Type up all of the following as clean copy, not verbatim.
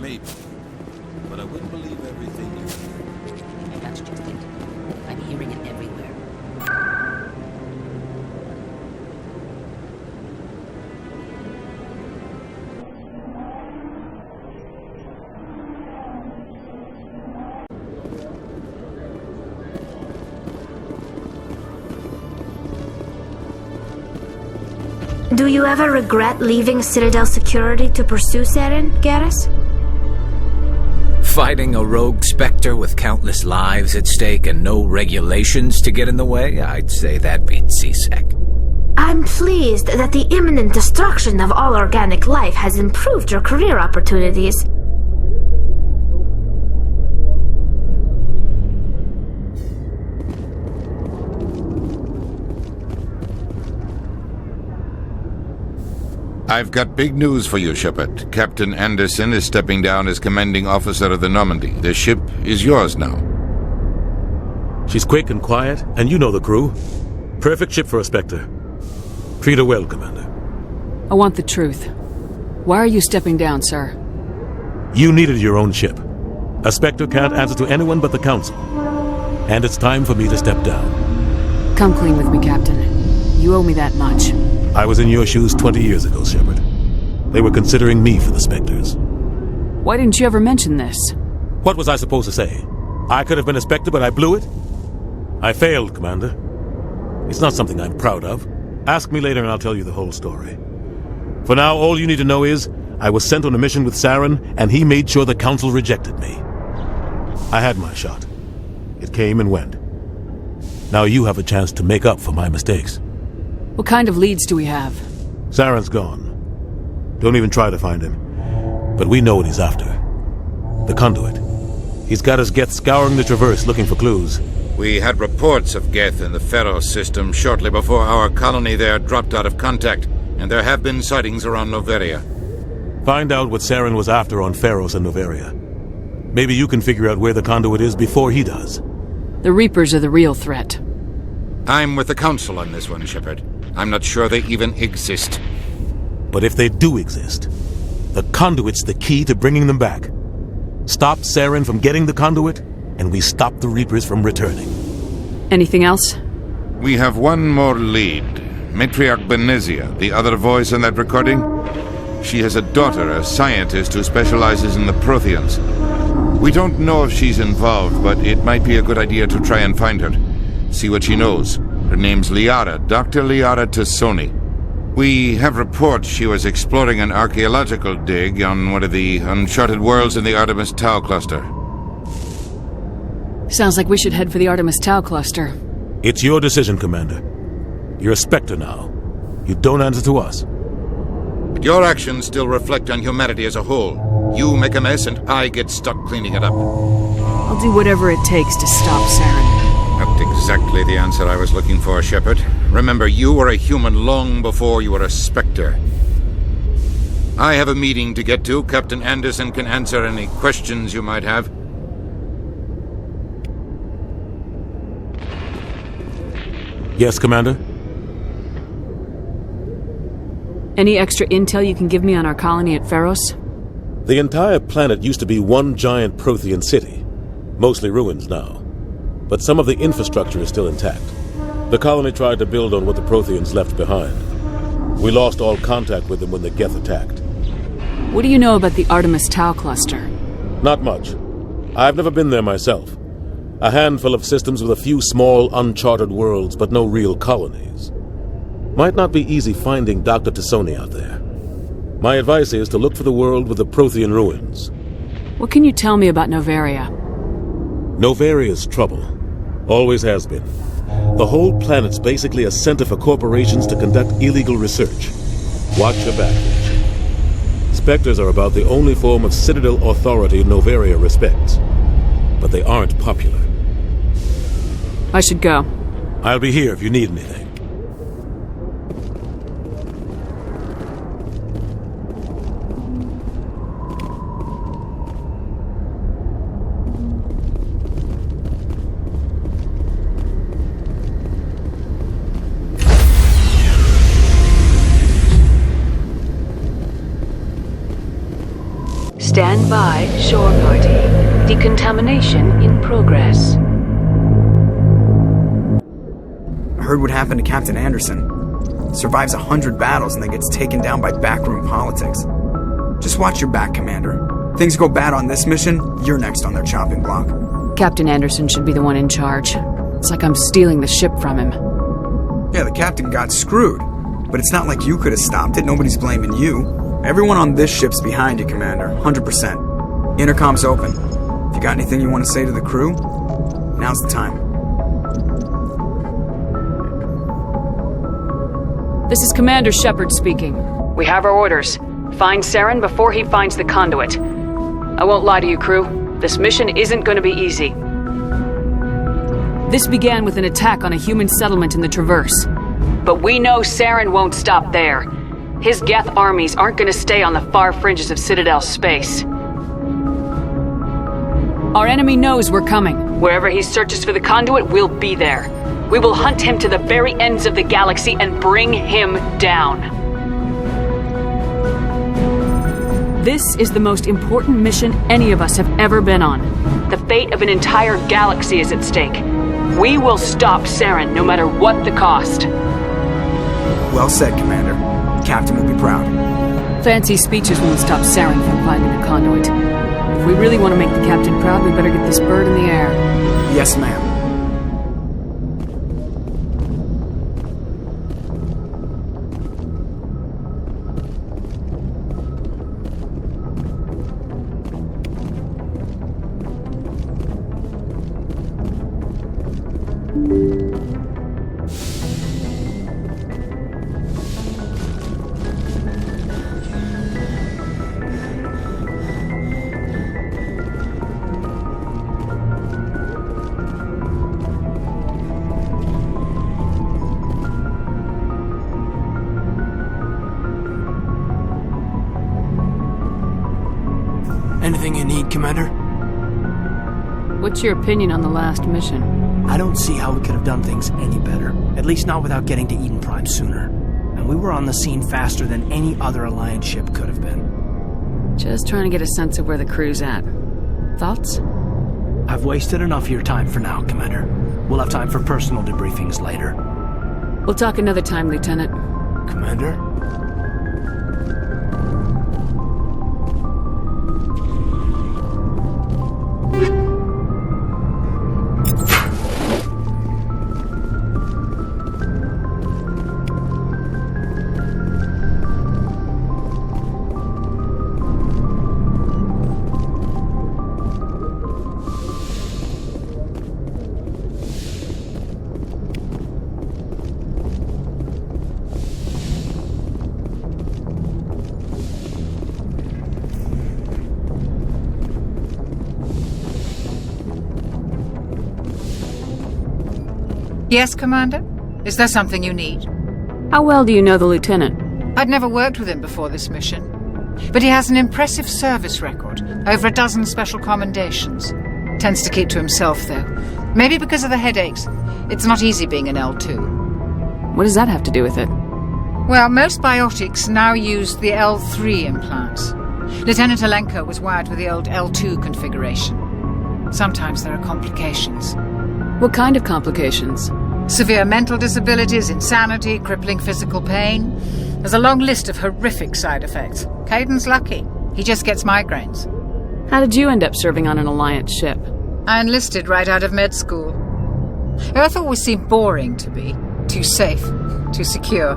Maybe. But I wouldn't believe everything you hear. That's just it. I'm hearing it everywhere. Do you ever regret leaving Citadel security to pursue Saren, Garrus? Fighting a rogue Spectre with countless lives at stake and no regulations to get in the way? I'd say that beats C-Sec. I'm pleased that the imminent destruction of all organic life has improved your career opportunities. I've got big news for you, Shepard. Captain Anderson is stepping down as commanding officer of the Normandy. The ship is yours now. She's quick and quiet, and you know the crew. Perfect ship for a Spectre. Treat her well, Commander. I want the truth. Why are you stepping down, sir? You needed your own ship. A Spectre can't answer to anyone but the Council. And it's time for me to step down. Come clean with me, Captain. You owe me that much. I was in your shoes 20 years ago, Shepard. They were considering me for the Spectres. Why didn't you ever mention this? What was I supposed to say? I could have been a Spectre, but I blew it? I failed, Commander. It's not something I'm proud of. Ask me later and I'll tell you the whole story. For now, all you need to know is, I was sent on a mission with Saren, and he made sure the Council rejected me. I had my shot. It came and went. Now you have a chance to make up for my mistakes. What kind of leads do we have? Saren's gone. Don't even try to find him. But we know what he's after. The conduit. He's got his Geth scouring the Traverse looking for clues. We had reports of Geth in the Pharos system shortly before our colony there dropped out of contact, and there have been sightings around Noveria. Find out what Saren was after on Pharos and Noveria. Maybe you can figure out where the conduit is before he does. The Reapers are the real threat. I'm with the Council on this one, Shepard. I'm not sure they even exist. But if they do exist, the conduit's the key to bringing them back. Stop Saren from getting the conduit, and we stop the Reapers from returning. Anything else? We have one more lead. Matriarch Benezia, the other voice in that recording. She has a daughter, a scientist who specializes in the Protheans. We don't know if she's involved, but it might be a good idea to try and find her. See what she knows. Her name's Liara, Dr. Liara Tassoni. We have reports she was exploring an archaeological dig on one of the uncharted worlds in the Artemis Tau cluster. Sounds like we should head for the Artemis Tau cluster. It's your decision, Commander. You're a Spectre now. You don't answer to us. But your actions still reflect on humanity as a whole. You make a mess and I get stuck cleaning it up. I'll do whatever it takes to stop Saren. Not exactly the answer I was looking for, Shepard. Remember, you were a human long before you were a Spectre. I have a meeting to get to. Captain Anderson can answer any questions you might have. Yes, Commander? Any extra intel you can give me on our colony at Pharos? The entire planet used to be one giant Prothean city. Mostly ruins now. But some of the infrastructure is still intact. The colony tried to build on what the Protheans left behind. We lost all contact with them when the Geth attacked. What do you know about the Artemis Tau cluster? Not much. I've never been there myself. A handful of systems with a few small, uncharted worlds, but no real colonies. Might not be easy finding Dr. Tassoni out there. My advice is to look for the world with the Prothean ruins. What can you tell me about Noveria? Noveria's trouble. Always has been. The whole planet's basically a center for corporations to conduct illegal research. Watch your back. Spectres are about the only form of Citadel authority Noveria respects. But they aren't popular. I should go. I'll be here if you need anything. Stand by, shore party. Decontamination in progress. I heard what happened to Captain Anderson. Survives 100 battles and then gets taken down by backroom politics. Just watch your back, Commander. Things go bad on this mission, you're next on their chopping block. Captain Anderson should be the one in charge. It's like I'm stealing the ship from him. Yeah, the captain got screwed. But it's not like you could have stopped it. Nobody's blaming you. Everyone on this ship's behind you, Commander. 100%. Intercom's open. If you got anything you want to say to the crew, now's the time. This is Commander Shepard speaking. We have our orders. Find Saren before he finds the conduit. I won't lie to you, crew. This mission isn't going to be easy. This began with an attack on a human settlement in the Traverse. But we know Saren won't stop there. His Geth armies aren't going to stay on the far fringes of Citadel space. Our enemy knows we're coming. Wherever he searches for the conduit, we'll be there. We will hunt him to the very ends of the galaxy and bring him down. This is the most important mission any of us have ever been on. The fate of an entire galaxy is at stake. We will stop Saren no matter what the cost. Well said, Commander. Captain will be proud. Fancy speeches won't stop Saren from finding the conduit. If we really want to make the captain proud, we better get this bird in the air. Yes, ma'am. Anything you need, Commander? What's your opinion on the last mission? I don't see how we could have done things any better. At least not without getting to Eden Prime sooner. And we were on the scene faster than any other Alliance ship could have been. Just trying to get a sense of where the crew's at. Thoughts? I've wasted enough of your time for now, Commander. We'll have time for personal debriefings later. We'll talk another time, Lieutenant. Commander? Yes, Commander? Is there something you need? How well do you know the Lieutenant? I'd never worked with him before this mission. But he has an impressive service record, over a dozen special commendations. Tends to keep to himself, though. Maybe because of the headaches. It's not easy being an L2. What does that have to do with it? Well, most biotics now use the L3 implants. Lieutenant Alenko was wired with the old L2 configuration. Sometimes there are complications. What kind of complications? Severe mental disabilities, insanity, crippling physical pain. There's a long list of horrific side effects. Caden's lucky. He just gets migraines. How did you end up serving on an Alliance ship? I enlisted right out of med school. Earth always seemed boring to me. Too safe, too secure.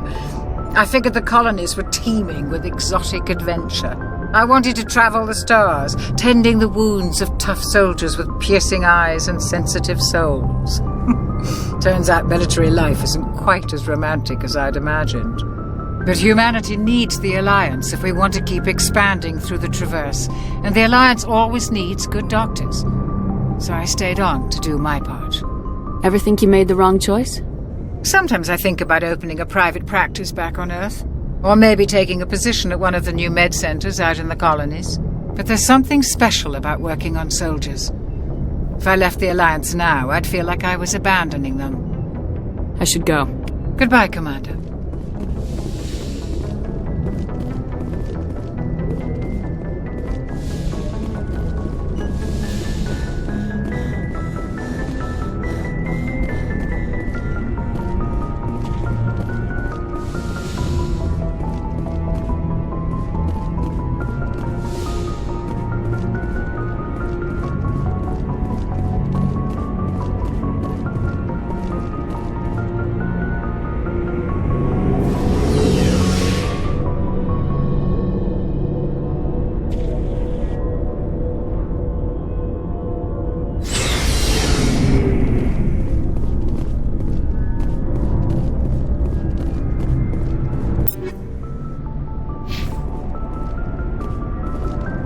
I figured the colonies were teeming with exotic adventure. I wanted to travel the stars, tending the wounds of tough soldiers with piercing eyes and sensitive souls. Turns out military life isn't quite as romantic as I'd imagined. But humanity needs the Alliance if we want to keep expanding through the Traverse, and the Alliance always needs good doctors. So I stayed on to do my part. Ever think you made the wrong choice? Sometimes I think about opening a private practice back on Earth. Or maybe taking a position at one of the new med centers out in the colonies. But there's something special about working on soldiers. If I left the Alliance now, I'd feel like I was abandoning them. I should go. Goodbye, Commander.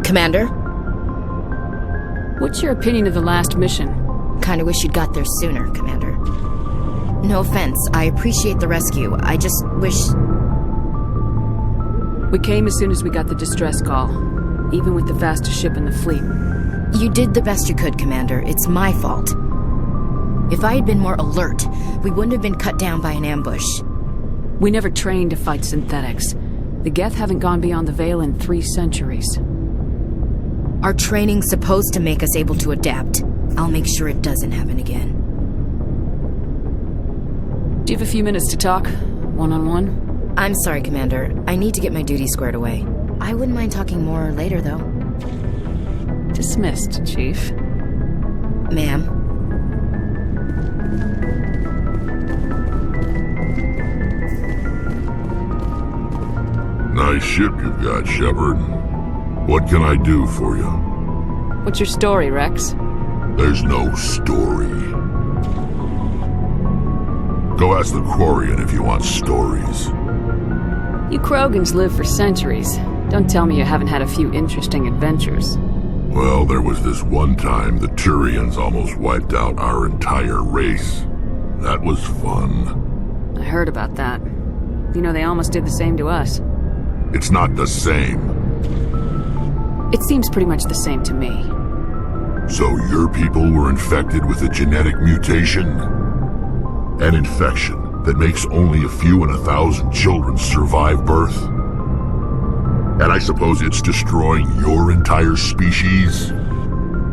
Commander? What's your opinion of the last mission? Kinda wish you'd got there sooner, Commander. No offense, I appreciate the rescue. I just wish... We came as soon as we got the distress call, even with the fastest ship in the fleet. You did the best you could, Commander. It's my fault. If I had been more alert, we wouldn't have been cut down by an ambush. We never trained to fight synthetics. The Geth haven't gone beyond the Veil in 3 centuries. Our training's supposed to make us able to adapt. I'll make sure it doesn't happen again. Do you have a few minutes to talk? One-on-one? I'm sorry, Commander. I need to get my duty squared away. I wouldn't mind talking more later, though. Dismissed, Chief. Ma'am. Nice ship you've got, Shepard. What can I do for you? What's your story, Rex? There's no story. Go ask the Quarian if you want stories. You Krogans live for centuries. Don't tell me you haven't had a few interesting adventures. Well, there was this one time the Turians almost wiped out our entire race. That was fun. I heard about that. You know, they almost did the same to us. It's not the same. It seems pretty much the same to me. So your people were infected with a genetic mutation? An infection that makes only a few in 1,000 children survive birth? And I suppose it's destroying your entire species?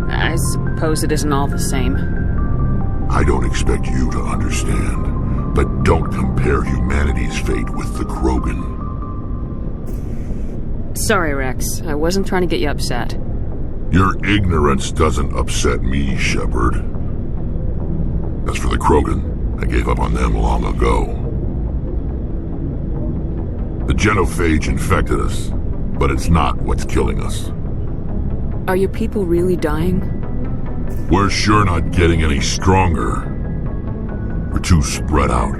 I suppose it isn't all the same. I don't expect you to understand, but don't compare humanity's fate with the Krogan. Sorry, Rex. I wasn't trying to get you upset. Your ignorance doesn't upset me, Shepard. As for the Krogan, I gave up on them long ago. The genophage infected us, but it's not what's killing us. Are your people really dying? We're sure not getting any stronger. We're too spread out.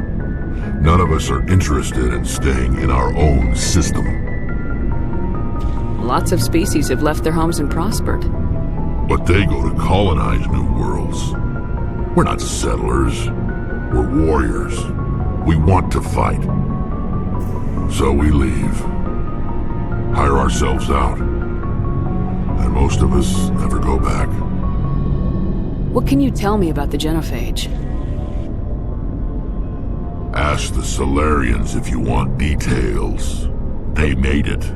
None of us are interested in staying in our own system. Lots of species have left their homes and prospered. But they go to colonize new worlds. We're not settlers. We're warriors. We want to fight. So we leave. Hire ourselves out. And most of us never go back. What can you tell me about the genophage? Ask the Solarians if you want details. They made it.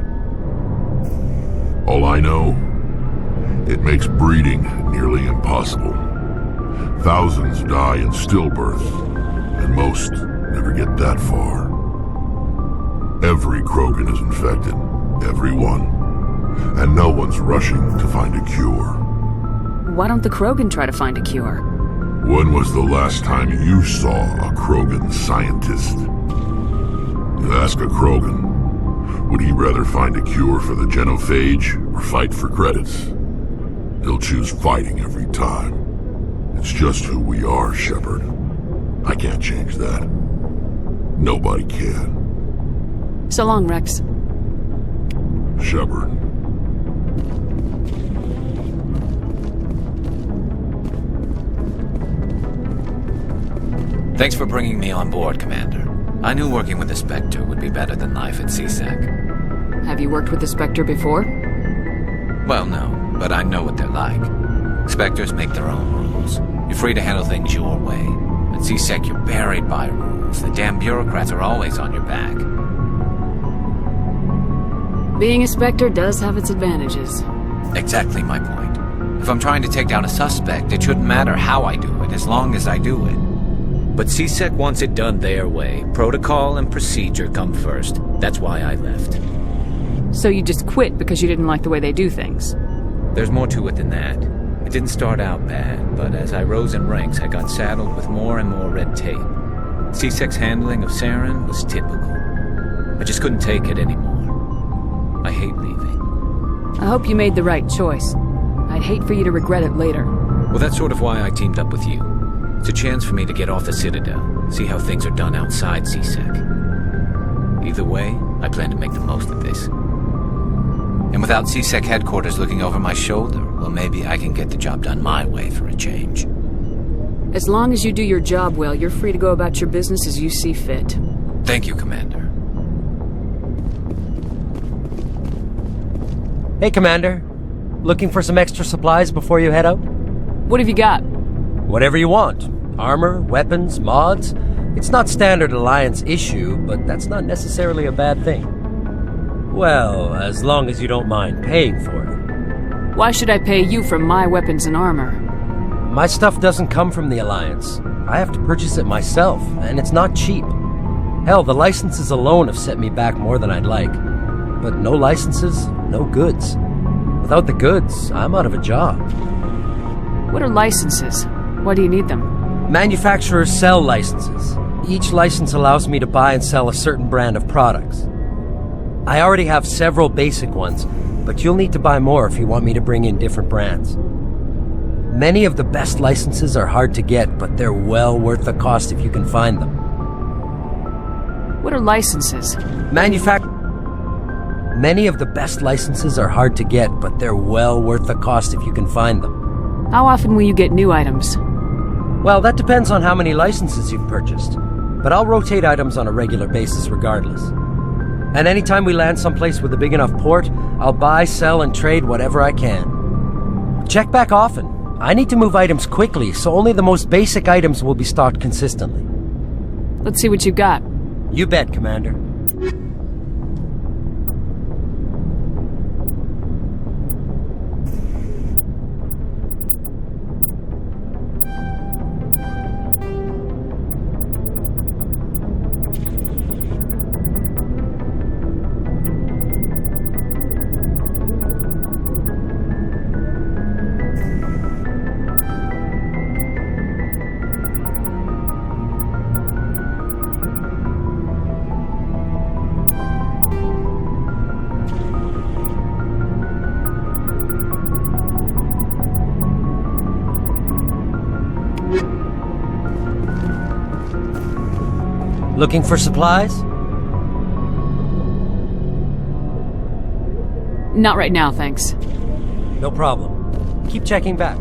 All I know, it makes breeding nearly impossible. Thousands die in stillbirth, and most never get that far. Every Krogan is infected, every one, and no one's rushing to find a cure. Why don't the Krogan try to find a cure? When was the last time you saw a Krogan scientist? You ask a Krogan, would he rather find a cure for the genophage or fight for credits? He'll choose fighting every time. It's just who we are, Shepard. I can't change that. Nobody can. So long, Rex. Shepard. Thanks for bringing me on board, Commander. I knew working with the Spectre would be better than life at CSEC. Have you worked with the Spectre before? Well, no, but I know what they're like. Spectres make their own rules. You're free to handle things your way. At CSEC, you're buried by rules. The damn bureaucrats are always on your back. Being a Spectre does have its advantages. Exactly my point. If I'm trying to take down a suspect, it shouldn't matter how I do it, as long as I do it. But CSEC wants it done their way. Protocol and procedure come first. That's why I left. So you just quit because you didn't like the way they do things? There's more to it than that. It didn't start out bad, but as I rose in ranks, I got saddled with more and more red tape. CSEC's handling of Saren was typical. I just couldn't take it anymore. I hate leaving. I hope you made the right choice. I'd hate for you to regret it later. Well, that's sort of why I teamed up with you. It's a chance for me to get off the Citadel, see how things are done outside CSEC. Either way, I plan to make the most of this. And without CSEC headquarters looking over my shoulder, well, maybe I can get the job done my way for a change. As long as you do your job well, you're free to go about your business as you see fit. Thank you, Commander. Hey, Commander. Looking for some extra supplies before you head out? What have you got? Whatever you want. Armor, weapons, mods. It's not standard Alliance issue, but that's not necessarily a bad thing. Well, as long as you don't mind paying for it. Why should I pay you for my weapons and armor? My stuff doesn't come from the Alliance. I have to purchase it myself, and it's not cheap. Hell, the licenses alone have set me back more than I'd like. But no licenses, no goods. Without the goods, I'm out of a job. What are licenses? Why do you need them? Manufacturers sell licenses. Each license allows me to buy and sell a certain brand of products. I already have several basic ones, but you'll need to buy more if you want me to bring in different brands. Many of the best licenses are hard to get, but they're well worth the cost if you can find them. What are licenses? Many of the best licenses are hard to get, but they're well worth the cost if you can find them. How often will you get new items? Well, that depends on how many licenses you've purchased, but I'll rotate items on a regular basis regardless. And anytime we land someplace with a big enough port, I'll buy, sell, and trade whatever I can. Check back often. I need to move items quickly, so only the most basic items will be stocked consistently. Let's see what you've got. You bet, Commander. Looking for supplies? Not right now, thanks. No problem. Keep checking back.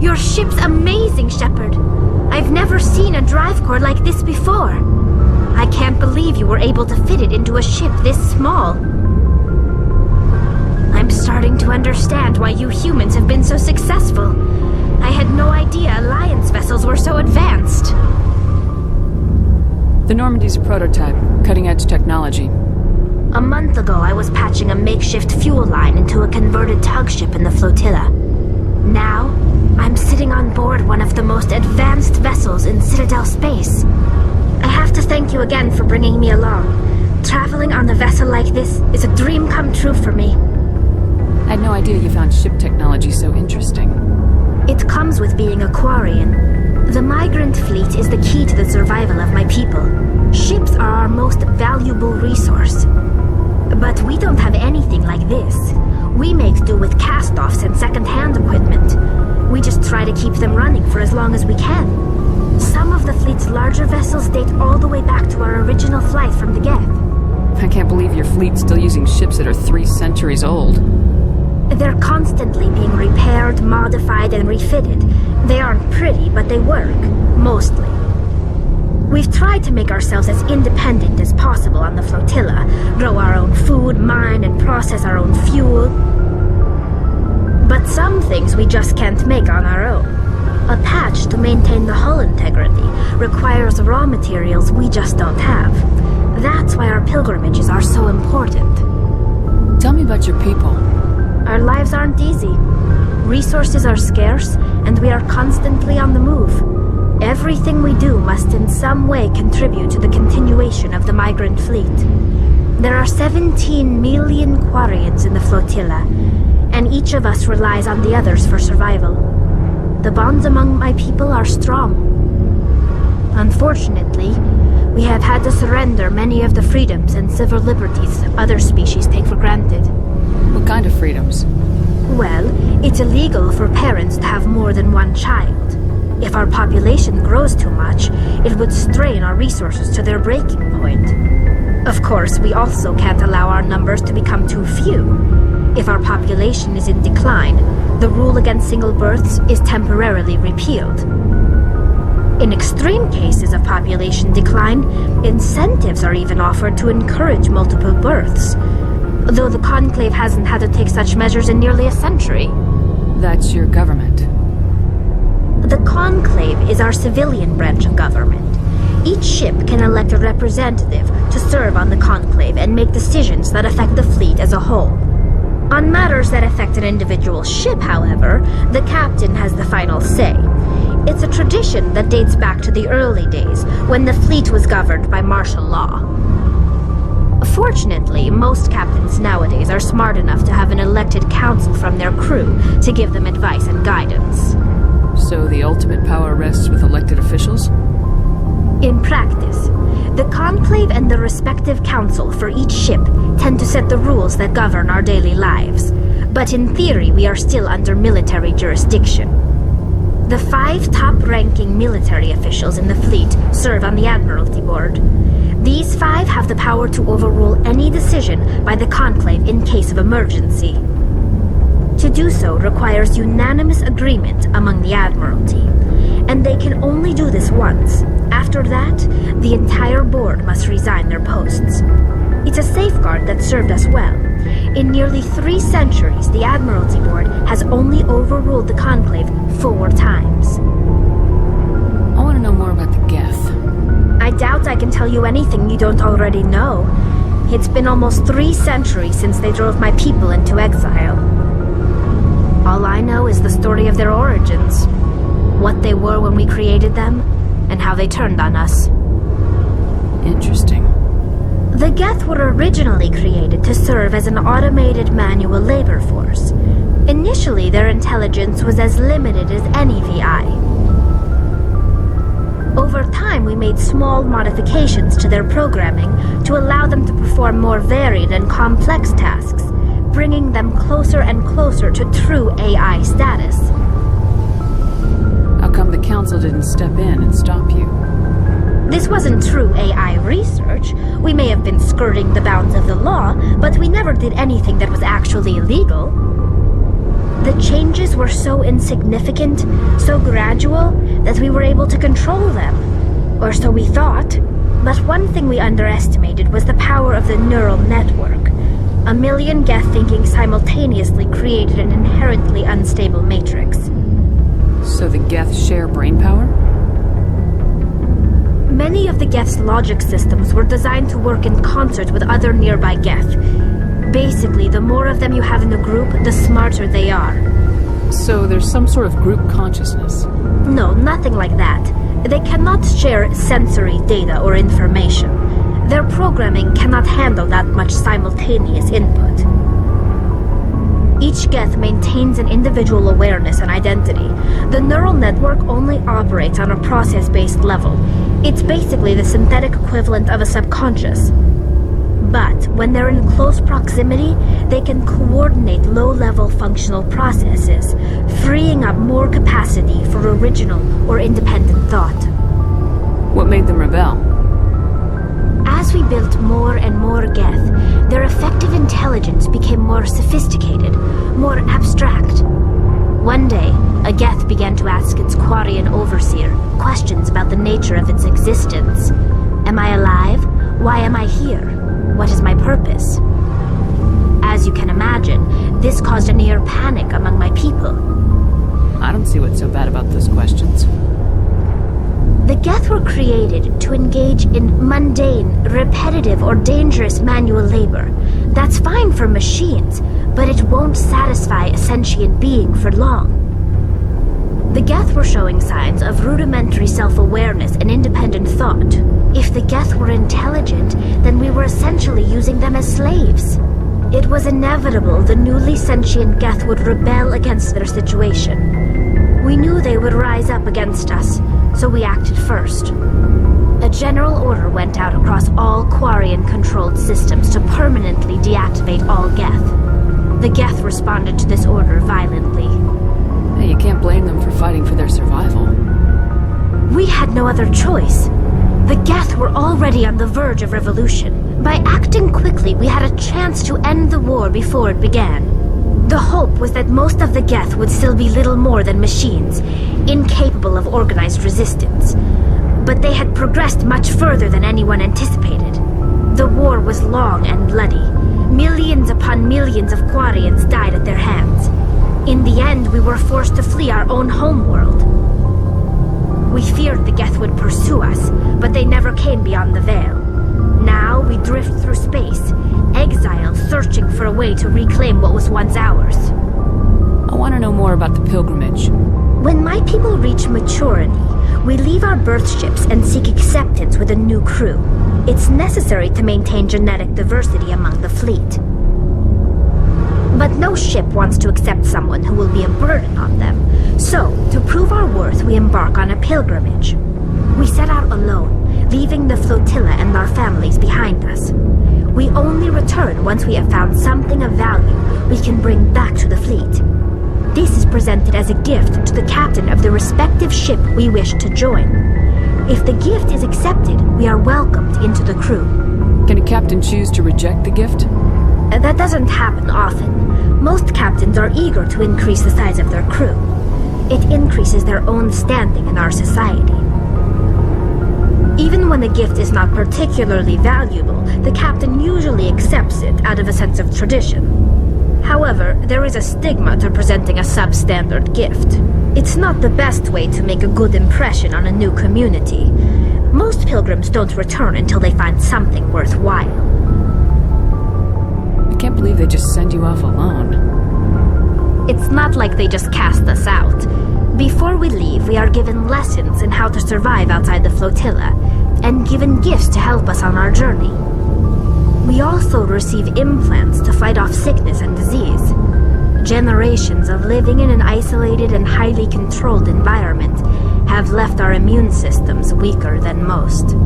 Your ship's amazing, Shepard. I've never seen a drive core like this before. I can't believe you were able to fit it into a ship this small. I'm starting to understand why you humans have been so successful. I had no idea Alliance vessels were so advanced. The Normandy's a prototype, cutting-edge technology. A month ago, I was patching a makeshift fuel line into a converted tug ship in the flotilla. Now, I'm sitting on board one of the most advanced vessels in Citadel space. I have to thank you again for bringing me along. Traveling on a vessel like this is a dream come true for me. I had no idea you found ship technology so interesting. It comes with being a Quarian. The migrant fleet is the key to the survival of my people. Ships are our most valuable resource. But we don't have anything like this. We make do with cast-offs and second-hand equipment. We just try to keep them running for as long as we can. Some of the fleet's larger vessels date all the way back to our original flight from the Geth. I can't believe your fleet's still using ships that are 3 centuries old. They're constantly being repaired, modified, and refitted. They aren't pretty, but they work. Mostly. We've tried to make ourselves as independent as possible on the flotilla, grow our own food, mine, and process our own fuel. But some things we just can't make on our own. A patch to maintain the hull integrity requires raw materials we just don't have. That's why our pilgrimages are so important. Tell me about your people. Our lives aren't easy. Resources are scarce, and we are constantly on the move. Everything we do must in some way contribute to the continuation of the migrant fleet. There are 17 million Quarians in the flotilla, and each of us relies on the others for survival. The bonds among my people are strong. Unfortunately, we have had to surrender many of the freedoms and civil liberties other species take for granted. What kind of freedoms? Well, it's illegal for parents to have more than one child. If our population grows too much, it would strain our resources to their breaking point. Of course, we also can't allow our numbers to become too few. If our population is in decline, the rule against single births is temporarily repealed. In extreme cases of population decline, incentives are even offered to encourage multiple births, though the Conclave hasn't had to take such measures in nearly a century. That's your government. The Conclave is our civilian branch of government. Each ship can elect a representative to serve on the Conclave and make decisions that affect the fleet as a whole. On matters that affect an individual ship, however, the captain has the final say. It's a tradition that dates back to the early days, when the fleet was governed by martial law. Fortunately, most captains nowadays are smart enough to have an elected council from their crew to give them advice and guidance. So the ultimate power rests with elected officials? In practice, the Conclave and the respective council for each ship tend to set the rules that govern our daily lives. But in theory, we are still under military jurisdiction. The 5 top-ranking military officials in the fleet serve on the Admiralty Board. These 5 have the power to overrule any decision by the Conclave in case of emergency. To do so requires unanimous agreement among the Admiralty, and they can only do this once. After that, the entire board must resign their posts. It's a safeguard that served us well. In nearly 3 centuries, the Admiralty Board has only overruled the Conclave 4 times. I want to know more about the Geth. I doubt I can tell you anything you don't already know. It's been almost 3 centuries since they drove my people into exile. All I know is the story of their origins, what they were when we created them, and how they turned on us. Interesting. The Geth were originally created to serve as an automated manual labor force. Initially, their intelligence was as limited as any VI. Over time, we made small modifications to their programming to allow them to perform more varied and complex tasks, bringing them closer and closer to true AI status. How come the Council didn't step in and stop you? This wasn't true AI research. We may have been skirting the bounds of the law, but we never did anything that was actually illegal. The changes were so insignificant, so gradual, that we were able to control them. Or so we thought. But one thing we underestimated was the power of the neural network. A million Geth thinking simultaneously created an inherently unstable matrix. So the Geth share brainpower? Many of the Geth's logic systems were designed to work in concert with other nearby Geth. Basically, the more of them you have in the group, the smarter they are. So there's some sort of group consciousness? No, nothing like that. They cannot share sensory data or information. Their programming cannot handle that much simultaneous input. Each Geth maintains an individual awareness and identity. The neural network only operates on a process-based level. It's basically the synthetic equivalent of a subconscious. But when they're in close proximity, they can coordinate low-level functional processes, freeing up more capacity for original or independent thought. What made them rebel? As we built more and more Geth, their effective intelligence became more sophisticated, more abstract. One day, a Geth began to ask its Quarian overseer questions about the nature of its existence. Am I alive? Why am I here? What is my purpose? As you can imagine, this caused a near panic among my people. I don't see what's so bad about those questions. The Geth were created to engage in mundane, repetitive, or dangerous manual labor. That's fine for machines, but it won't satisfy a sentient being for long. The Geth were showing signs of rudimentary self-awareness and independent thought. If the Geth were intelligent, then we were essentially using them as slaves. It was inevitable the newly sentient Geth would rebel against their situation. We knew they would rise up against us, so we acted first. A general order went out across all Quarian-controlled systems to permanently deactivate all Geth. The Geth responded to this order violently. Hey, you can't blame them for fighting for their survival. We had no other choice. The Geth were already on the verge of revolution. By acting quickly, we had a chance to end the war before it began. The hope was that most of the Geth would still be little more than machines, incapable of organized resistance. But they had progressed much further than anyone anticipated. The war was long and bloody. Millions upon millions of Quarians died at their hands. In the end, we were forced to flee our own homeworld. We feared the Geth would pursue us, but they never came beyond the Veil. Now we drift through space, exiled, searching for a way to reclaim what was once ours. I want to know more about the pilgrimage. When my people reach maturity, we leave our birth ships and seek acceptance with a new crew. It's necessary to maintain genetic diversity among the fleet. But no ship wants to accept someone who will be a burden on them. So, to prove our worth, we embark on a pilgrimage. We set out alone, leaving the flotilla and our families behind us. We only return once we have found something of value we can bring back to the fleet. This is presented as a gift to the captain of the respective ship we wish to join. If the gift is accepted, we are welcomed into the crew. Can a captain choose to reject the gift? That doesn't happen often. Most captains are eager to increase the size of their crew. It increases their own standing in our society. Even when the gift is not particularly valuable, the captain usually accepts it out of a sense of tradition. However, there is a stigma to presenting a substandard gift. It's not the best way to make a good impression on a new community. Most pilgrims don't return until they find something worthwhile. I can't believe they just send you off alone. It's not like they just cast us out. Before we leave, we are given lessons in how to survive outside the flotilla, and given gifts to help us on our journey. We also receive implants to fight off sickness and disease. Generations of living in an isolated and highly controlled environment have left our immune systems weaker than most.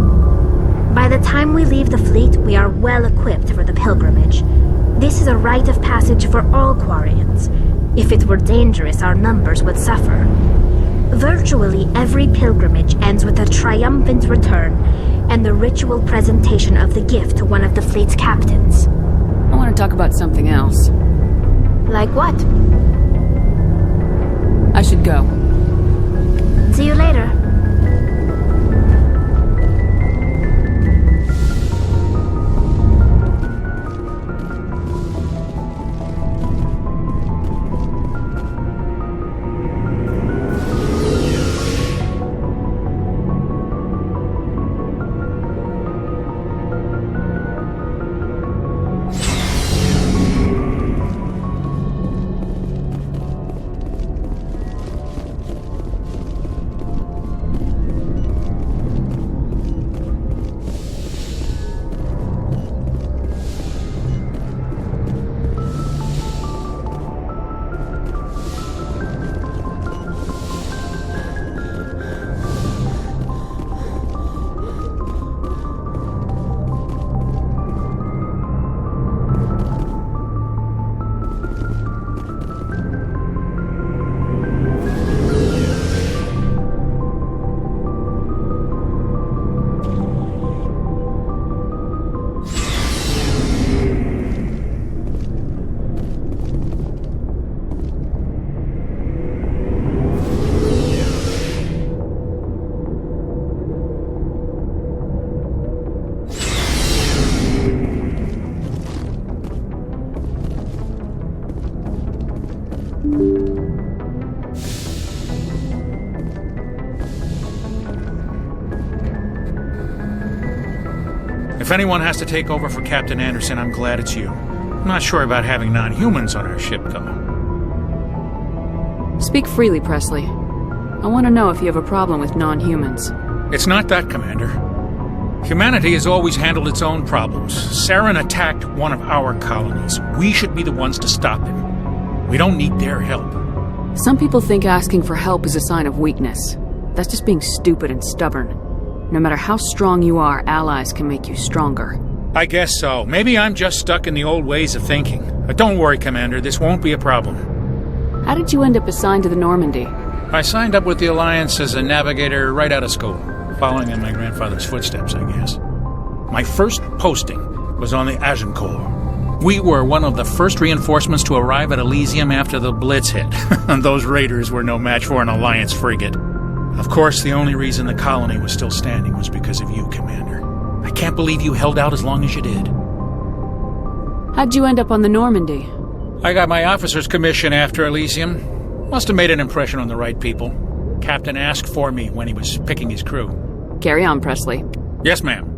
By the time we leave the fleet, we are well equipped for the pilgrimage. This is a rite of passage for all Quarians. If it were dangerous, our numbers would suffer. Virtually every pilgrimage ends with a triumphant return and the ritual presentation of the gift to one of the fleet's captains. I want to talk about something else. Like what? I should go. See you later. If anyone has to take over for Captain Anderson, I'm glad it's you. I'm not sure about having non-humans on our ship, though. Speak freely, Presley. I want to know if you have a problem with non-humans. It's not that, Commander. Humanity has always handled its own problems. Saren attacked one of our colonies. We should be the ones to stop him. We don't need their help. Some people think asking for help is a sign of weakness. That's just being stupid and stubborn. No matter how strong you are, allies can make you stronger. I guess so. Maybe I'm just stuck in the old ways of thinking. Don't worry, Commander. This won't be a problem. How did you end up assigned to the Normandy? I signed up with the Alliance as a navigator right out of school, following in my grandfather's footsteps, I guess. My first posting was on the Agincourt. We were one of the first reinforcements to arrive at Elysium after the Blitz hit. Those raiders were no match for an Alliance frigate. Of course, the only reason the colony was still standing was because of you, Commander. I can't believe you held out as long as you did. How'd you end up on the Normandy? I got my officer's commission after Elysium. Must have made an impression on the right people. Captain asked for me when he was picking his crew. Carry on, Presley. Yes, ma'am.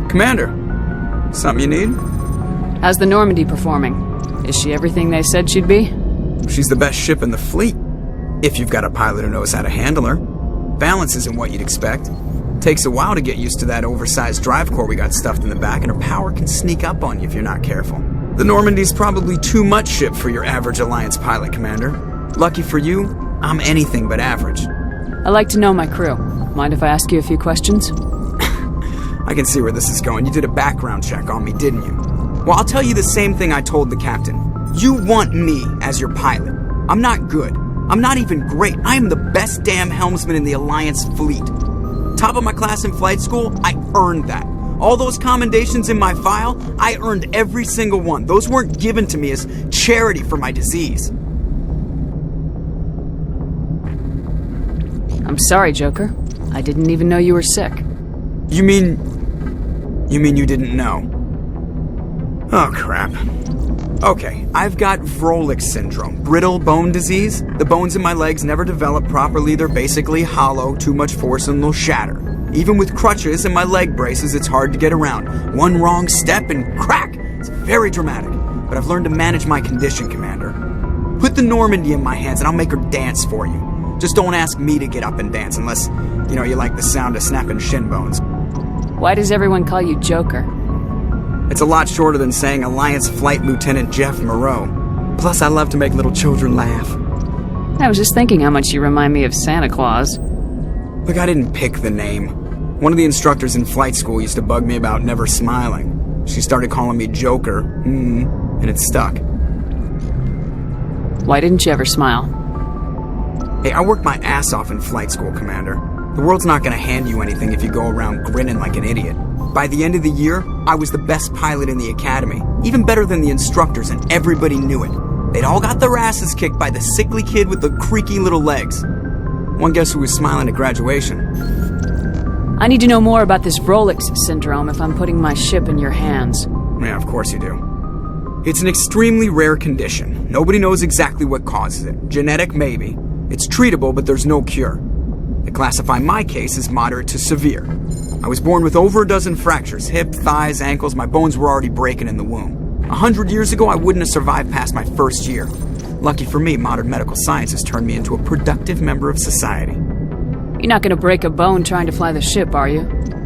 Commander, something you need? How's the Normandy performing? Is she everything they said she'd be? She's the best ship in the fleet, if you've got a pilot who knows how to handle her. Balance isn't what you'd expect. Takes a while to get used to that oversized drive core we got stuffed in the back, and her power can sneak up on you if you're not careful. The Normandy's probably too much ship for your average Alliance pilot, Commander. Lucky for you, I'm anything but average. I like to know my crew. Mind if I ask you a few questions? I can see where this is going. You did a background check on me, didn't you? Well, I'll tell you the same thing I told the captain. You want me as your pilot. I'm not good. I'm not even great. I am the best damn helmsman in the Alliance fleet. Top of my class in flight school, I earned that. All those commendations in my file, I earned every single one. Those weren't given to me as charity for my disease. I'm sorry, Joker. I didn't even know you were sick. You mean you didn't know? Oh, crap. Okay, I've got Vrolich syndrome, brittle bone disease. The bones in my legs never develop properly. They're basically hollow, too much force and they'll shatter. Even with crutches and my leg braces, it's hard to get around. One wrong step and crack! It's very dramatic. But I've learned to manage my condition, Commander. Put the Normandy in my hands and I'll make her dance for you. Just don't ask me to get up and dance unless, you like the sound of snapping shin bones. Why does everyone call you Joker? It's a lot shorter than saying Alliance Flight Lieutenant Jeff Moreau. Plus, I love to make little children laugh. I was just thinking how much you remind me of Santa Claus. Look, I didn't pick the name. One of the instructors in flight school used to bug me about never smiling. She started calling me Joker, and it stuck. Why didn't you ever smile? Hey, I worked my ass off in flight school, Commander. The world's not going to hand you anything if you go around grinning like an idiot. By the end of the year, I was the best pilot in the academy, even better than the instructors, and everybody knew it. They'd all got their asses kicked by the sickly kid with the creaky little legs. One guess who was smiling at graduation? I need to know more about this Vrolich syndrome if I'm putting my ship in your hands. Yeah, of course you do. It's an extremely rare condition. Nobody knows exactly what causes it. Genetic, maybe. It's treatable, but there's no cure. They classify my case as moderate to severe. I was born with over a dozen fractures, hip, thighs, ankles. My bones were already breaking in the womb. 100 years ago, I wouldn't have survived past my first year. Lucky for me, modern medical science has turned me into a productive member of society. You're not going to break a bone trying to fly the ship, are you?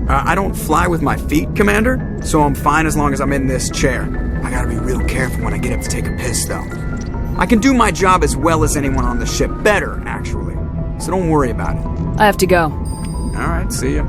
I don't fly with my feet, Commander, so I'm fine as long as I'm in this chair. I gotta be real careful when I get up to take a piss, though. I can do my job as well as anyone on the ship. Better, actually. So don't worry about it. I have to go. All right, see ya.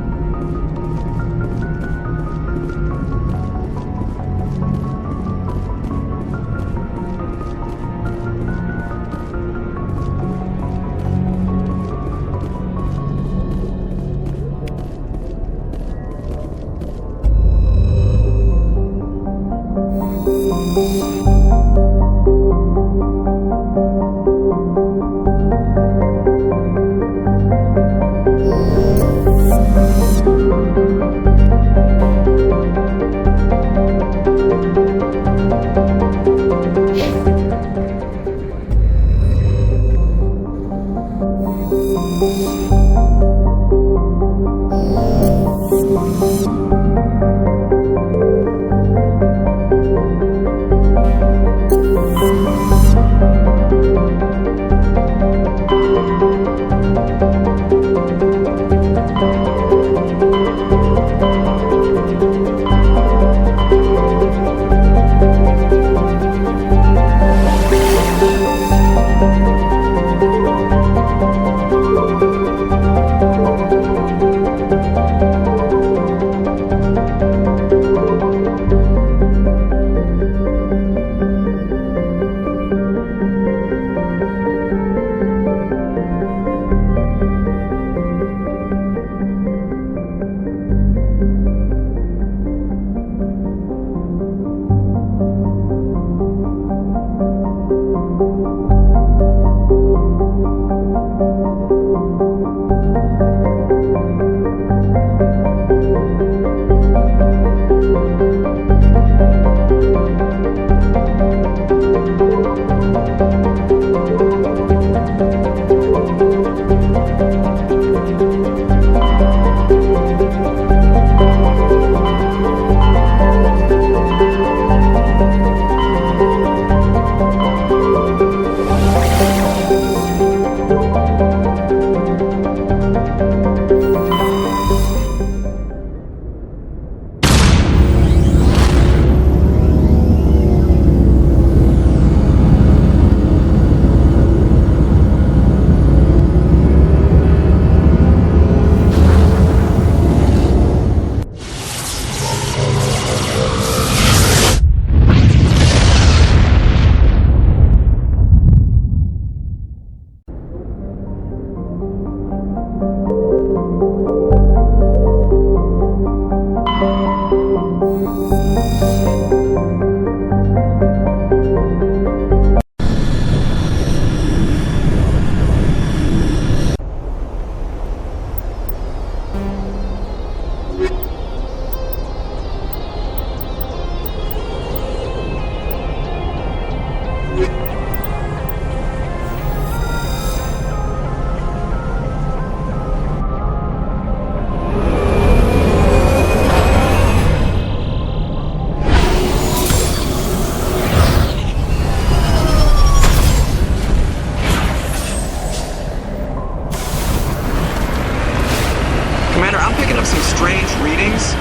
I'm picking up some strange readings.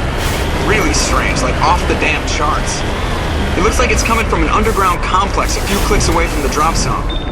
Really strange, like off the damn charts. It looks like it's coming from an underground complex a few clicks away from the drop zone.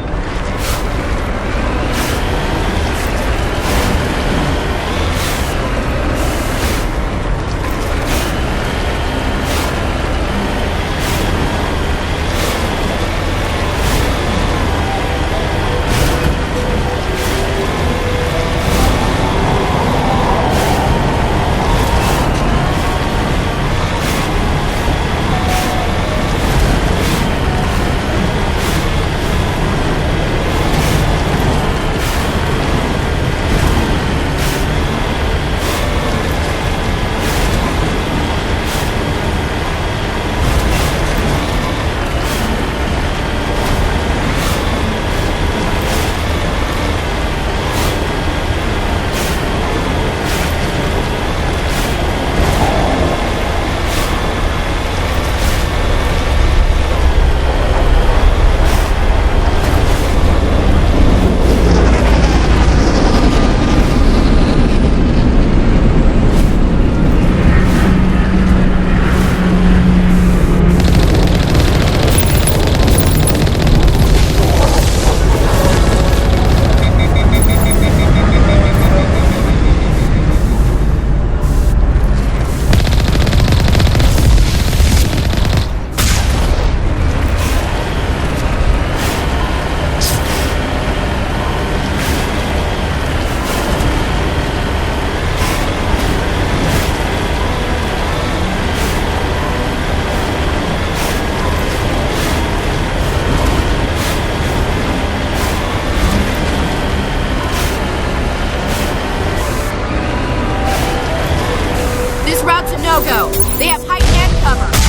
no-go. They have height and cover.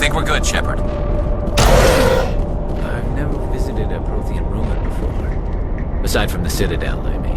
think we're good, Shepard? I've never visited a Prothean ruin before. Aside from the Citadel, I mean.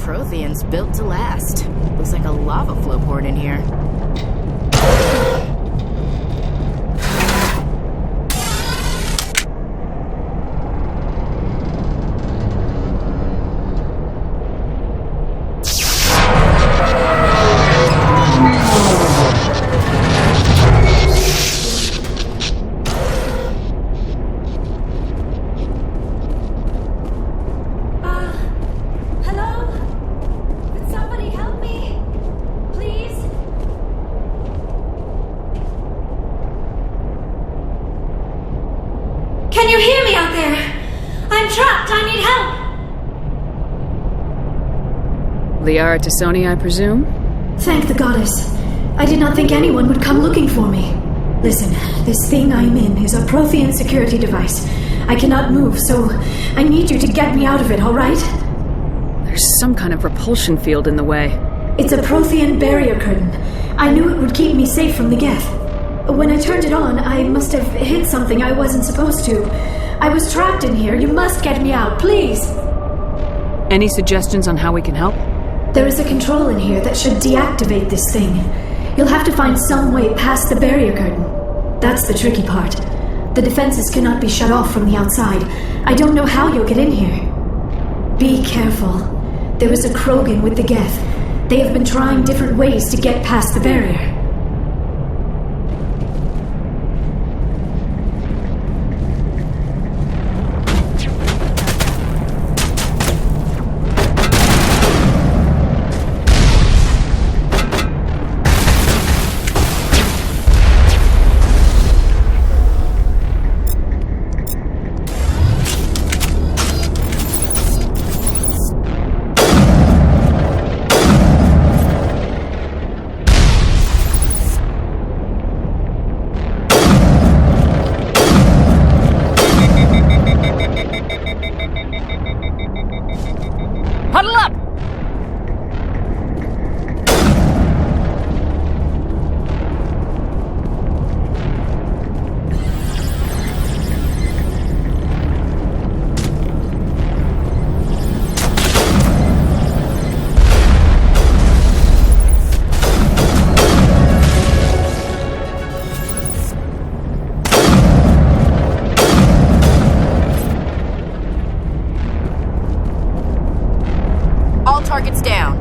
Protheans built to last. Looks like a lava flow poured in here. Can you hear me out there? I'm trapped. I need help. Liara Tassoni, I presume? Thank the goddess. I did not think anyone would come looking for me. Listen, this thing I'm in is a Prothean security device. I cannot move, so I need you to get me out of it, all right? There's some kind of repulsion field in the way. It's a Prothean barrier curtain. I knew it would keep me safe from the Geth. When I turned it on, I must have hit something I wasn't supposed to. I was trapped in here. You must get me out, please. Any suggestions on how we can help? There is a control in here that should deactivate this thing. You'll have to find some way past the barrier curtain. That's the tricky part. The defenses cannot be shut off from the outside. I don't know how you'll get in here. Be careful. There is a Krogan with the Geth. They have been trying different ways to get past the barrier. Huddle up! All targets down.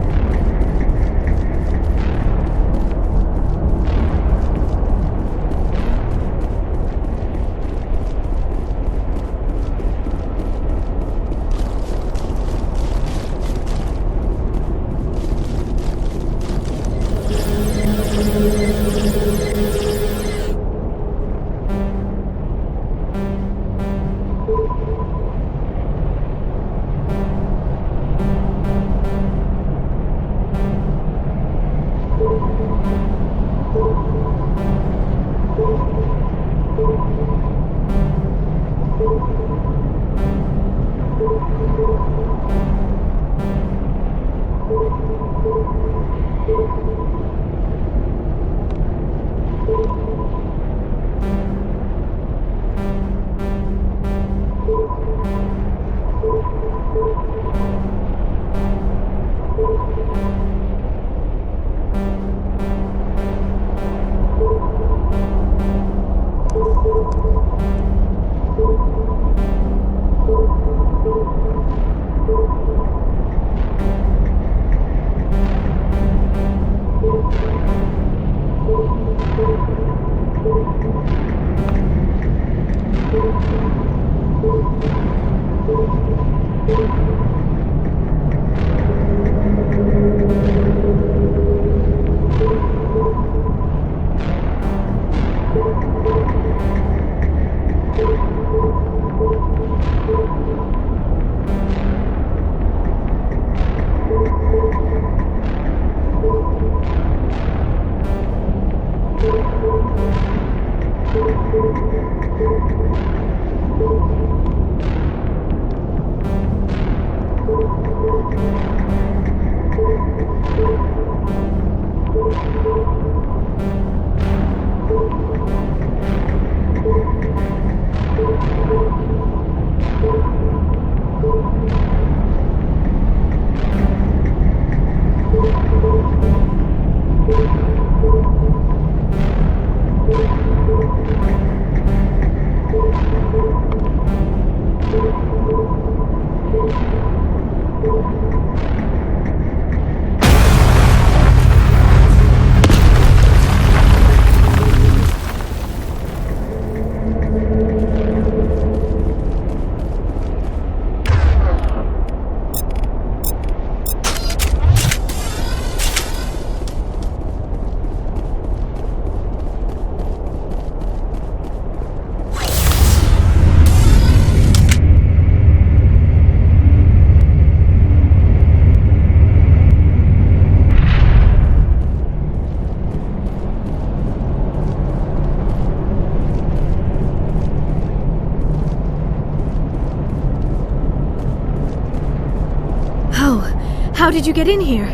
How did you get in here?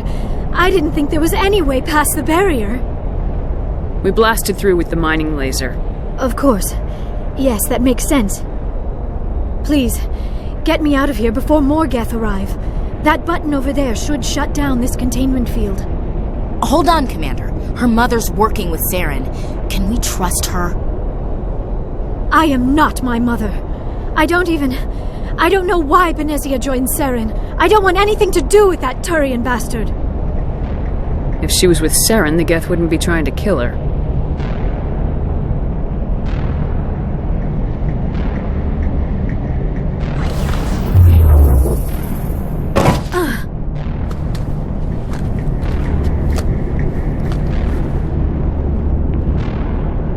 I didn't think there was any way past the barrier. We blasted through with the mining laser. Of course. Yes, that makes sense. Please, get me out of here before more Geth arrive. That button over there should shut down this containment field. Hold on, Commander. Her mother's working with Saren. Can we trust her? I am not my mother. I don't know why Benezia joined Saren. I don't want anything to do with that Turian bastard. If she was with Saren, the Geth wouldn't be trying to kill her.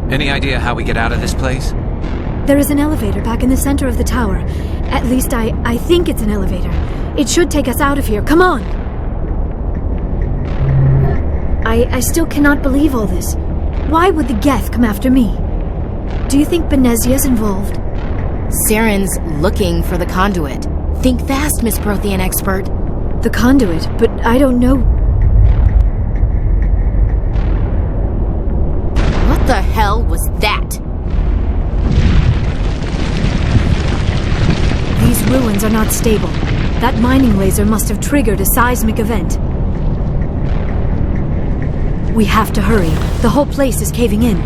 Any idea how we get out of this place? There is an elevator back in the center of the tower. At least I think it's an elevator. It should take us out of here. Come on! I still cannot believe all this. Why would the Geth come after me? Do you think Benezia's involved? Saren's looking for the conduit. Think fast, Miss Prothean expert. The conduit? But I don't know... What the hell was that? These ruins are not stable. That mining laser must have triggered a seismic event. We have to hurry. The whole place is caving in.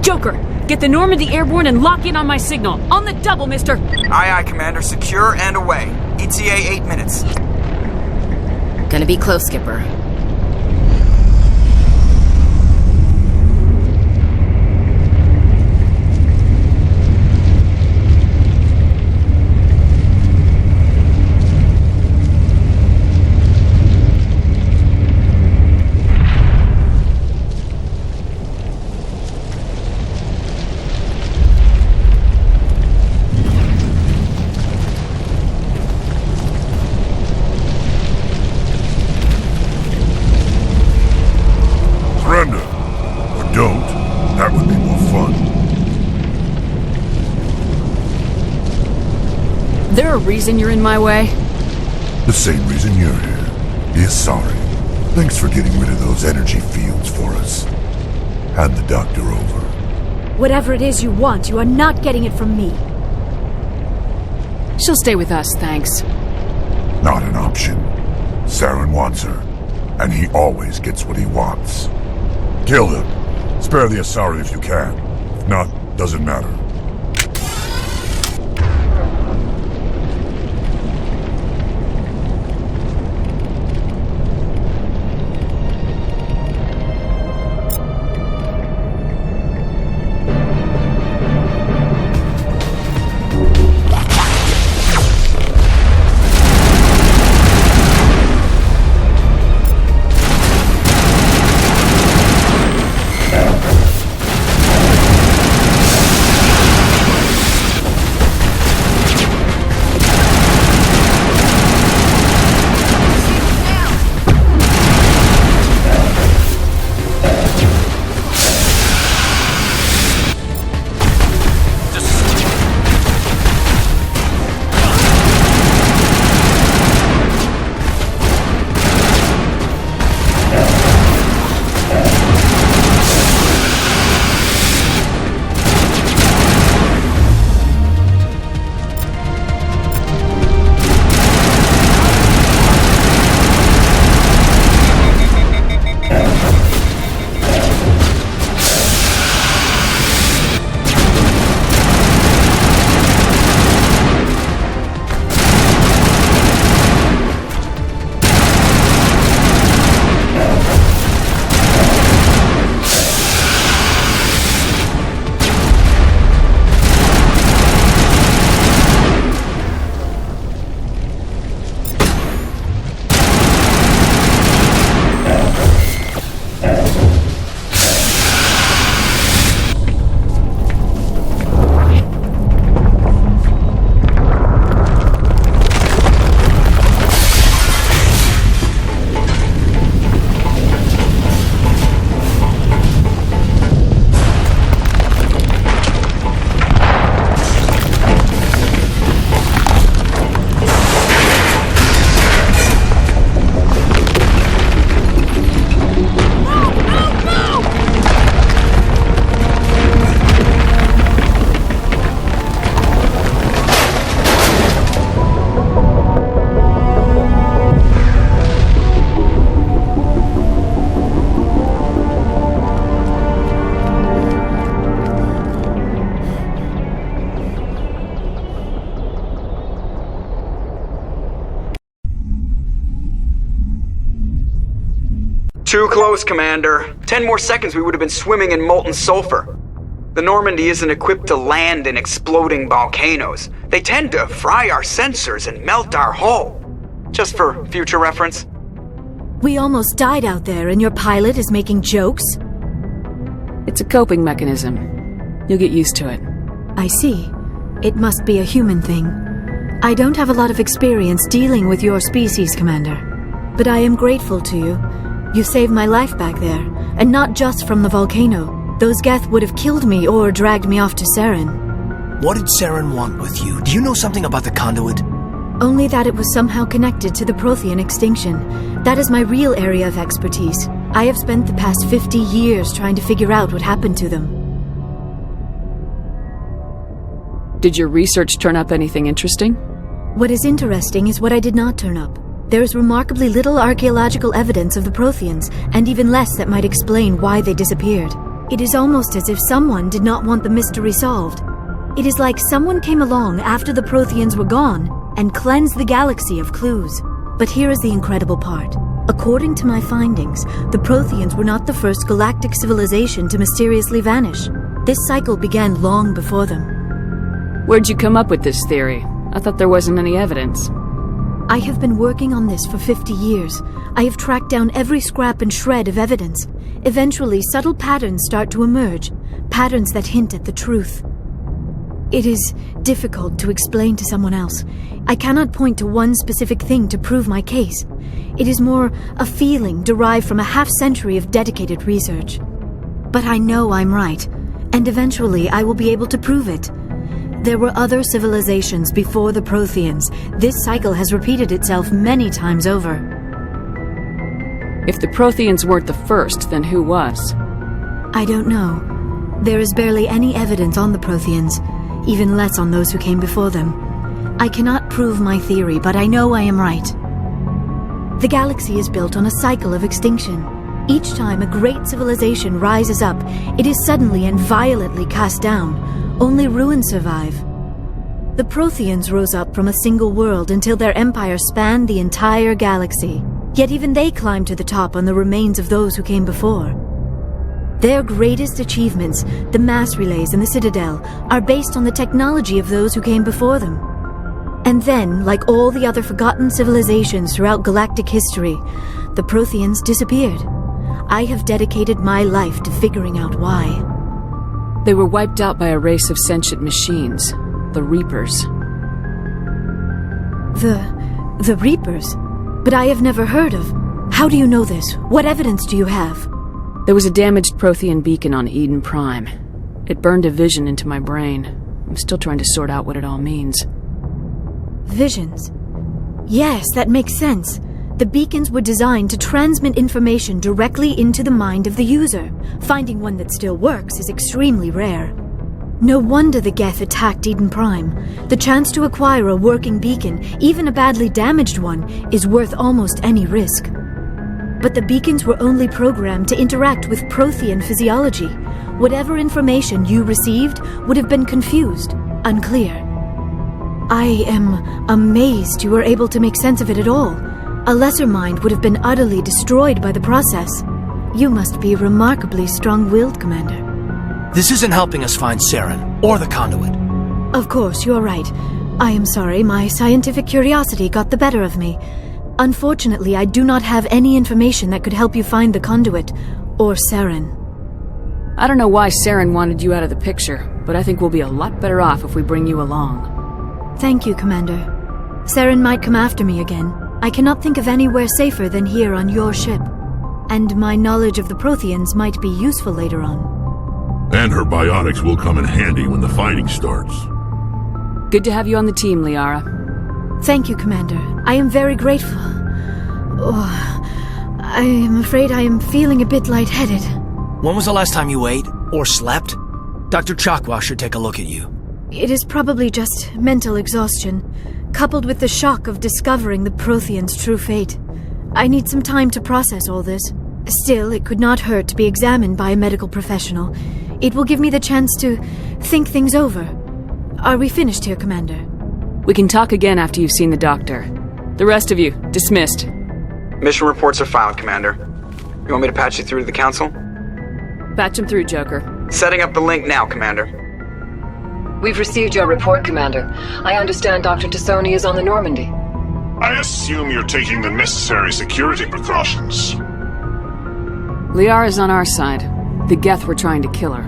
Joker, get the Normandy airborne and lock in on my signal. On the double, mister! Aye, aye, Commander. Secure and away. ETA 8 minutes. Gonna be close, Skipper. There a reason you're in my way? The same reason you're here. Be sorry. Thanks for getting rid of those energy fields for us. Hand the doctor over. Whatever it is you want, you are not getting it from me. She'll stay with us, thanks. Not an option. Saren wants her, and he always gets what he wants. Kill him. Spare the Asari if you can. If not, doesn't matter. Too close, Commander. 10 more seconds we would have been swimming in molten sulfur. The Normandy isn't equipped to land in exploding volcanoes. They tend to fry our sensors and melt our hull. Just for future reference. We almost died out there, and your pilot is making jokes? It's a coping mechanism. You'll get used to it. I see. It must be a human thing. I don't have a lot of experience dealing with your species, Commander. But I am grateful to you. You saved my life back there, and not just from the volcano. Those Geth would have killed me or dragged me off to Saren. What did Saren want with you? Do you know something about the conduit? Only that it was somehow connected to the Prothean extinction. That is my real area of expertise. I have spent the past 50 years trying to figure out what happened to them. Did your research turn up anything interesting? What is interesting is what I did not turn up. There is remarkably little archaeological evidence of the Protheans, and even less that might explain why they disappeared. It is almost as if someone did not want the mystery solved. It is like someone came along after the Protheans were gone and cleansed the galaxy of clues. But here is the incredible part. According to my findings, the Protheans were not the first galactic civilization to mysteriously vanish. This cycle began long before them. Where'd you come up with this theory? I thought there wasn't any evidence. I have been working on this for 50 years. I have tracked down every scrap and shred of evidence. Eventually, subtle patterns start to emerge, patterns that hint at the truth. It is difficult to explain to someone else. I cannot point to one specific thing to prove my case. It is more a feeling derived from a half-century of dedicated research. But I know I'm right, and eventually I will be able to prove it. There were other civilizations before the Protheans. This cycle has repeated itself many times over. If the Protheans weren't the first, then who was? I don't know. There is barely any evidence on the Protheans, even less on those who came before them. I cannot prove my theory, but I know I am right. The galaxy is built on a cycle of extinction. Each time a great civilization rises up, it is suddenly and violently cast down. Only ruins survive. The Protheans rose up from a single world until their empire spanned the entire galaxy. Yet even they climbed to the top on the remains of those who came before. Their greatest achievements, the mass relays and the Citadel, are based on the technology of those who came before them. And then, like all the other forgotten civilizations throughout galactic history, the Protheans disappeared. I have dedicated my life to figuring out why. They were wiped out by a race of sentient machines, the Reapers. The Reapers? But I have never heard of. How do you know this? What evidence do you have? There was a damaged Prothean beacon on Eden Prime. It burned a vision into my brain. I'm still trying to sort out what it all means. Visions? Yes, that makes sense. The beacons were designed to transmit information directly into the mind of the user. Finding one that still works is extremely rare. No wonder the Geth attacked Eden Prime. The chance to acquire a working beacon, even a badly damaged one, is worth almost any risk. But the beacons were only programmed to interact with Prothean physiology. Whatever information you received would have been confused, unclear. I am amazed you were able to make sense of it at all. A lesser mind would have been utterly destroyed by the process. You must be remarkably strong-willed, Commander. This isn't helping us find Saren, or the conduit. Of course, you're right. I am sorry, my scientific curiosity got the better of me. Unfortunately, I do not have any information that could help you find the conduit, or Saren. I don't know why Saren wanted you out of the picture, but I think we'll be a lot better off if we bring you along. Thank you, Commander. Saren might come after me again. I cannot think of anywhere safer than here on your ship. And my knowledge of the Protheans might be useful later on. And her biotics will come in handy when the fighting starts. Good to have you on the team, Liara. Thank you, Commander. I am very grateful. Oh, I am afraid I am feeling a bit lightheaded. When was the last time you ate, or slept? Dr. Chakwa should take a look at you. It is probably just mental exhaustion, coupled with the shock of discovering the Protheans' true fate. I need some time to process all this. Still, it could not hurt to be examined by a medical professional. It will give me the chance to think things over. Are we finished here, Commander? We can talk again after you've seen the doctor. The rest of you, dismissed. Mission reports are filed, Commander. You want me to patch you through to the Council? Patch him through, Joker. Setting up the link now, Commander. We've received your report, Commander. I understand Dr. Tassoni is on the Normandy. I assume you're taking the necessary security precautions. Liara's on our side. The Geth were trying to kill her.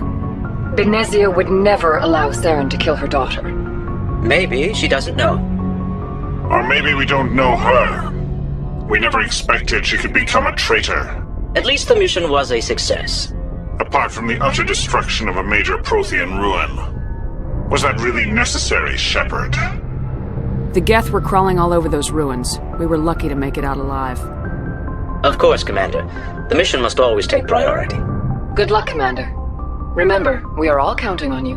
Benezia would never allow Saren to kill her daughter. Maybe she doesn't know. Or maybe we don't know her. We never expected she could become a traitor. At least the mission was a success. Apart from the utter destruction of a major Prothean ruin. Was that really necessary, Shepard? The Geth were crawling all over those ruins. We were lucky to make it out alive. Of course, Commander. The mission must always take priority. Good luck, Commander. Remember, we are all counting on you.